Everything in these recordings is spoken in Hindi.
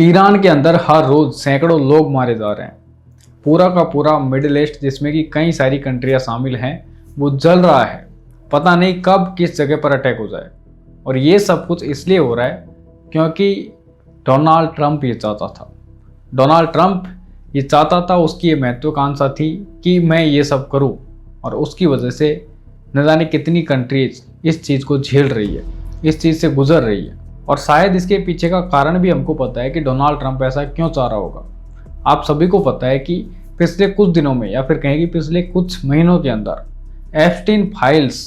ईरान के अंदर हर रोज सैकड़ों लोग मारे जा रहे हैं। पूरा का पूरा मिडिल ईस्ट, जिसमें कि कई सारी कंट्रियां शामिल हैं, वो जल रहा है। पता नहीं कब किस जगह पर अटैक हो जाए। और ये सब कुछ इसलिए हो रहा है क्योंकि डोनाल्ड ट्रंप ये चाहता था। डोनाल्ड ट्रंप ये चाहता था, उसकी ये महत्वाकांक्षा थी कि मैं ये सब करूं। और उसकी वजह से न जाने कितनी कंट्रीज इस चीज़ को झेल रही है, इस चीज़ से गुजर रही है। और शायद इसके पीछे का कारण भी हमको पता है कि डोनाल्ड ट्रंप ऐसा क्यों चाह रहा होगा। आप सभी को पता है कि पिछले कुछ दिनों में, या फिर कहें कि पिछले कुछ महीनों के अंदर, एप्स्टीन फाइल्स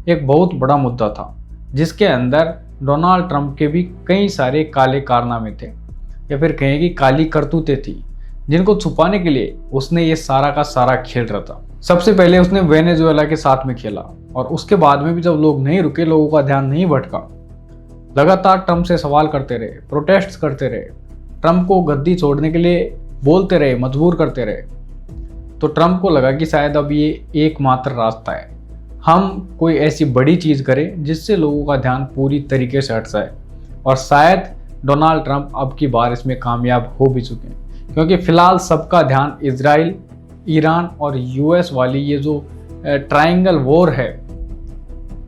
एक बहुत बड़ा मुद्दा था, जिसके अंदर डोनाल्ड ट्रंप के भी कई सारे काले कारनामे थे, या फिर कहें कि काली करतूतें थी, जिनको छुपाने के लिए उसने ये सारा का सारा खेल रहा था। सबसे पहले उसने वेनेजुएला के साथ में खेला, और उसके बाद में भी जब लोग नहीं रुके, लोगों का ध्यान नहीं भटका, लगातार ट्रंप से सवाल करते रहे, प्रोटेस्ट करते रहे, ट्रंप को गद्दी छोड़ने के लिए बोलते रहे, मजबूर करते रहे, तो ट्रंप को लगा कि शायद अब ये एकमात्र रास्ता है, हम कोई ऐसी बड़ी चीज़ करें जिससे लोगों का ध्यान पूरी तरीके से हट जाए। और शायद डोनाल्ड ट्रंप अब की बार इसमें कामयाब हो भी चुके हैं, क्योंकि फिलहाल सबका ध्यान इजराइल, ईरान और यूएस वाली ये जो ट्रायंगल वॉर है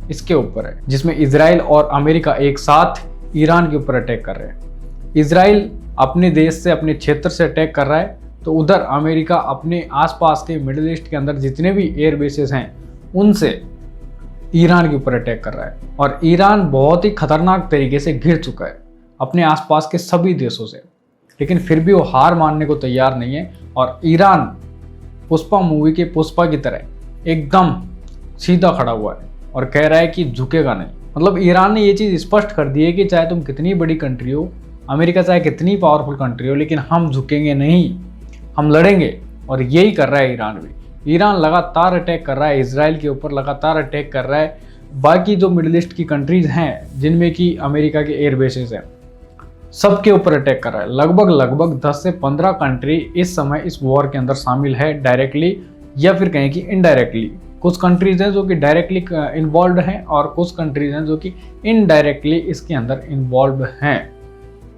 इसके ऊपर है, जिसमें इजराइल और अमेरिका एक साथ ईरान के ऊपर अटैक कर रहे हैं। इजराइल अपने देश से, अपने क्षेत्र से अटैक कर रहा है, तो उधर अमेरिका अपने आसपास के मिडिल ईस्ट के अंदर जितने भी एयर बेसेस हैं उनसे ईरान के ऊपर अटैक कर रहा है। और ईरान बहुत ही खतरनाक तरीके से घिर चुका है अपने आसपास के सभी देशों से, लेकिन फिर भी वो हार मानने को तैयार नहीं है। और ईरान पुष्पा मूवी के पुष्पा की तरह एकदम सीधा खड़ा हुआ है और कह रहा है कि झुकेगा नहीं। मतलब ईरान ने ये चीज़ स्पष्ट कर दी है कि चाहे तुम कितनी बड़ी कंट्री हो, अमेरिका चाहे कितनी पावरफुल कंट्री हो, लेकिन हम झुकेंगे नहीं, हम लड़ेंगे। और यही कर रहा है ईरान भी। ईरान लगातार अटैक कर रहा है इजराइल के ऊपर, लगातार अटैक कर रहा है बाकी जो मिडिल ईस्ट की कंट्रीज हैं, जिनमें कि अमेरिका के एयर बेसेस हैं, सबके ऊपर अटैक कर रहा है। लगभग 10 से 15 कंट्री इस समय इस वॉर के अंदर शामिल है, डायरेक्टली या फिर कहें कि इनडायरेक्टली। कुछ कंट्रीज हैं जो कि डायरेक्टली इन्वॉल्व हैं, और कुछ कंट्रीज हैं जो कि इनडायरेक्टली इसके अंदर इन्वॉल्व हैं,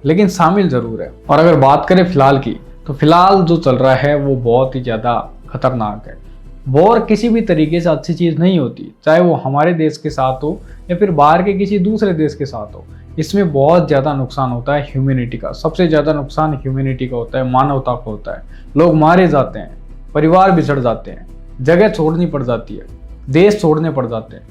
लेकिन शामिल जरूर है। और अगर बात करें फिलहाल की, तो फिलहाल जो चल रहा है वो बहुत ही ज़्यादा खतरनाक है। वॉर किसी भी तरीके से अच्छी चीज़ नहीं होती, चाहे वो हमारे देश के साथ हो या फिर बाहर के किसी दूसरे देश के साथ हो। इसमें बहुत ज़्यादा नुकसान होता है ह्यूमैनिटी का। सबसे ज़्यादा नुकसान ह्यूमैनिटी का होता है, मानवता का होता है। लोग मारे जाते हैं, परिवार बिछड़ जाते हैं, जगह छोड़नी पड़ जाती है, देश छोड़ने पड़ जाते हैं,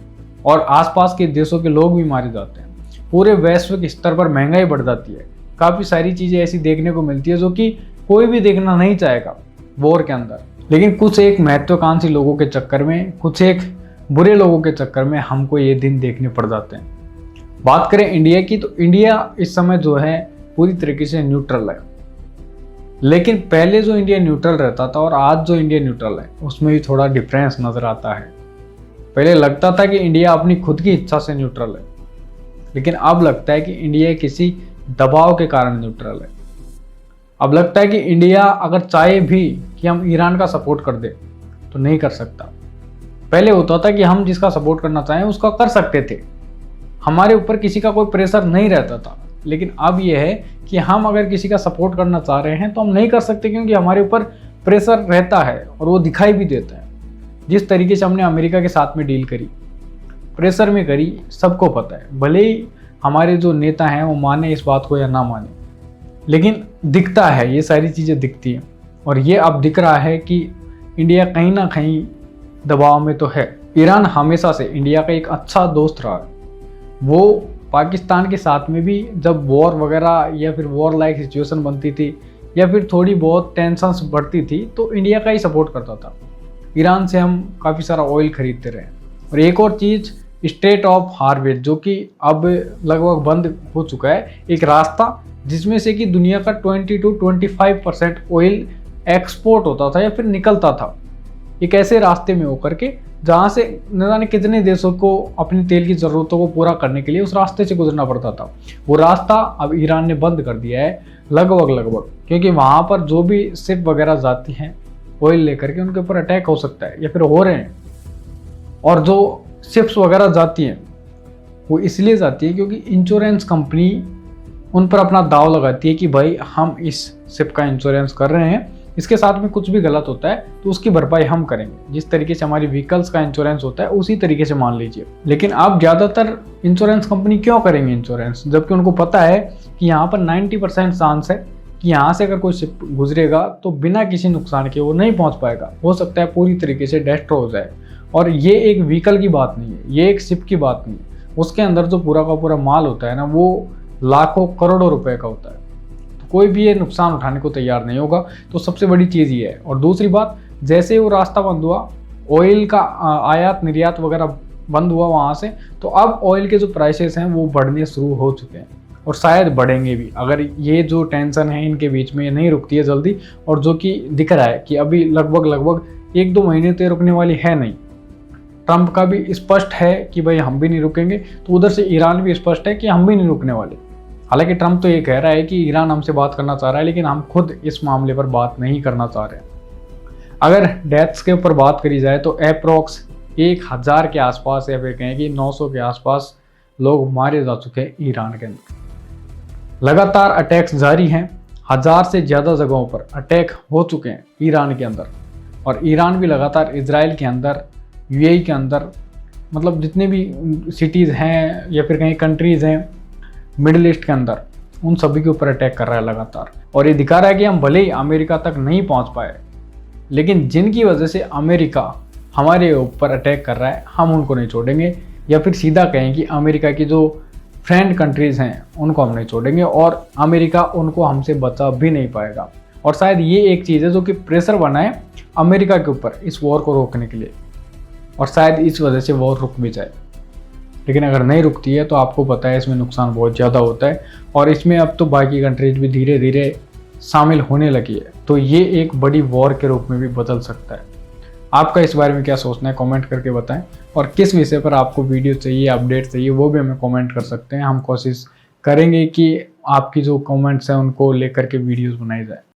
और आसपास के देशों के लोग भी मारे जाते हैं। पूरे वैश्विक स्तर पर महंगाई बढ़ जाती है। काफ़ी सारी चीज़ें ऐसी देखने को मिलती है जो कि कोई भी देखना नहीं चाहेगा वॉर के अंदर, लेकिन कुछ एक महत्वाकांक्षी लोगों के चक्कर में, कुछ एक बुरे लोगों के चक्कर में हमको ये दिन देखने पड़ जाते हैं। बात करें इंडिया की, तो इंडिया इस समय जो है पूरी तरीके से न्यूट्रल है। लेकिन पहले जो इंडिया न्यूट्रल रहता था और आज जो इंडिया न्यूट्रल है, उसमें भी थोड़ा डिफरेंस नज़र आता है। पहले लगता था कि इंडिया अपनी खुद की इच्छा से न्यूट्रल है, लेकिन अब लगता है कि इंडिया किसी दबाव के कारण न्यूट्रल है। अब लगता है कि इंडिया अगर चाहे भी कि हम ईरान का सपोर्ट कर दे तो नहीं कर सकता। पहले होता था कि हम जिसका सपोर्ट करना चाहें उसका कर सकते थे, हमारे ऊपर किसी का कोई प्रेशर नहीं रहता था। लेकिन अब यह है कि हम अगर किसी का सपोर्ट करना चाह रहे हैं तो हम नहीं कर सकते, क्योंकि हमारे ऊपर प्रेशर रहता है और वो दिखाई भी देता है। जिस तरीके से हमने अमेरिका के साथ में डील करी, प्रेशर में करी, सबको पता है। भले ही हमारे जो नेता हैं वो माने इस बात को या ना माने, लेकिन दिखता है, ये सारी चीज़ें दिखती हैं। और ये अब दिख रहा है कि इंडिया कहीं ना कहीं दबाव में तो है। ईरान हमेशा से इंडिया का एक अच्छा दोस्त रहा है। वो पाकिस्तान के साथ में भी जब वॉर वगैरह या फिर वॉर लाइक सिचुएशन बनती थी या फिर थोड़ी बहुत टेंशन्स बढ़ती थी, तो इंडिया का ही सपोर्ट करता था। ईरान से हम काफ़ी सारा ऑयल खरीदते रहे। और एक और चीज़, स्टेट ऑफ हार्वेस्ट, जो कि अब लगभग बंद हो चुका है, एक रास्ता जिसमें से कि दुनिया का 20 to 25% ऑयल एक्सपोर्ट होता था या फिर निकलता था। एक ऐसे रास्ते में होकर के जहाँ से न जाने कितने देशों को अपनी तेल की ज़रूरतों को पूरा करने के लिए उस रास्ते से गुजरना पड़ता था। वो रास्ता अब ईरान ने बंद कर दिया है लगभग, क्योंकि वहाँ पर जो भी शिप वगैरह जाती हैं ऑयल लेकर के, उनके ऊपर अटैक हो सकता है या फिर हो रहे हैं। और जो शिप्स वगैरह जाती हैं वो इसलिए जाती है क्योंकि इंश्योरेंस कंपनी उन पर अपना दाव लगाती है कि भाई हम इस शिप का इंश्योरेंस कर रहे हैं, इसके साथ में कुछ भी गलत होता है तो उसकी भरपाई हम करेंगे। जिस तरीके से हमारी व्हीकल्स का इंश्योरेंस होता है उसी तरीके से मान लीजिए। लेकिन अब ज़्यादातर इंश्योरेंस कंपनी क्यों करेंगे इंश्योरेंस, जबकि उनको पता है कि यहाँ पर 90% चांस है कि यहाँ से अगर कोई शिप गुजरेगा तो बिना किसी नुकसान के वो नहीं पहुँच पाएगा, हो सकता है पूरी तरीके से डेस्ट्रॉय हो जाए। और ये एक व्हीकल की बात नहीं है, ये एक शिप की बात नहीं है, उसके अंदर जो पूरा का पूरा माल होता है ना, वो लाखों करोड़ों रुपए का होता है। तो कोई भी ये नुकसान उठाने को तैयार नहीं होगा। तो सबसे बड़ी चीज़ ये है। और दूसरी बात, जैसे वो रास्ता बंद हुआ, ऑयल का आयात निर्यात वगैरह बंद हुआ वहाँ से, तो अब ऑयल के जो प्राइसेस हैं वो बढ़ने शुरू हो चुके हैं और शायद बढ़ेंगे भी, अगर ये जो टेंशन है इनके बीच में ये नहीं रुकती है जल्दी। और जो कि दिख रहा है कि अभी लगभग 1-2 महीने तो रुकने वाली है नहीं। ट्रंप का भी स्पष्ट है कि भाई हम भी नहीं रुकेंगे, तो उधर से ईरान भी स्पष्ट है कि हम भी नहीं रुकने वाले। हालांकि ट्रंप तो ये कह रहा है कि ईरान हमसे बात करना चाह रहा है, लेकिन हम खुद इस मामले पर बात नहीं करना चाह रहे हैं। अगर डेथ्स के ऊपर बात करी जाए तो अप्रॉक्स 1000 के आसपास या फिर कहें कि 900 के आसपास लोग मारे जा चुके हैं ईरान के अंदर। लगातार अटैक्स जारी हैं, 1000 से ज़्यादा जगहों पर अटैक हो चुके हैं ईरान के अंदर। और ईरान भी लगातार इजराइल के अंदर, यूएई के अंदर, मतलब जितने भी सिटीज़ हैं या फिर कहीं कंट्रीज़ हैं मिडिल ईस्ट के अंदर, उन सभी के ऊपर अटैक कर रहा है लगातार। और ये दिखा रहा है कि हम भले ही अमेरिका तक नहीं पहुंच पाए, लेकिन जिनकी वजह से अमेरिका हमारे ऊपर अटैक कर रहा है हम उनको नहीं छोड़ेंगे। या फिर सीधा कहें कि अमेरिका की जो फ्रेंड कंट्रीज़ हैं उनको हम नहीं छोड़ेंगे, और अमेरिका उनको हमसे बचा भी नहीं पाएगा। और शायद ये एक चीज़ है जो कि प्रेशर बना है अमेरिका के ऊपर इस वॉर को रोकने के लिए, और शायद इस वजह से वॉर रुक भी जाए। लेकिन अगर नहीं रुकती है तो आपको पता है इसमें नुकसान बहुत ज़्यादा होता है, और इसमें अब तो बाकी कंट्रीज भी धीरे धीरे शामिल होने लगी है, तो ये एक बड़ी वॉर के रूप में भी बदल सकता है। आपका इस बारे में क्या सोचना है कमेंट करके बताएं, और किस विषय पर आपको वीडियो चाहिए, अपडेट चाहिए, वो भी हमें कमेंट कर सकते हैं। हम कोशिश करेंगे कि आपकी जो कमेंट्स हैं उनको लेकर के वीडियोज़ बनाई जाए।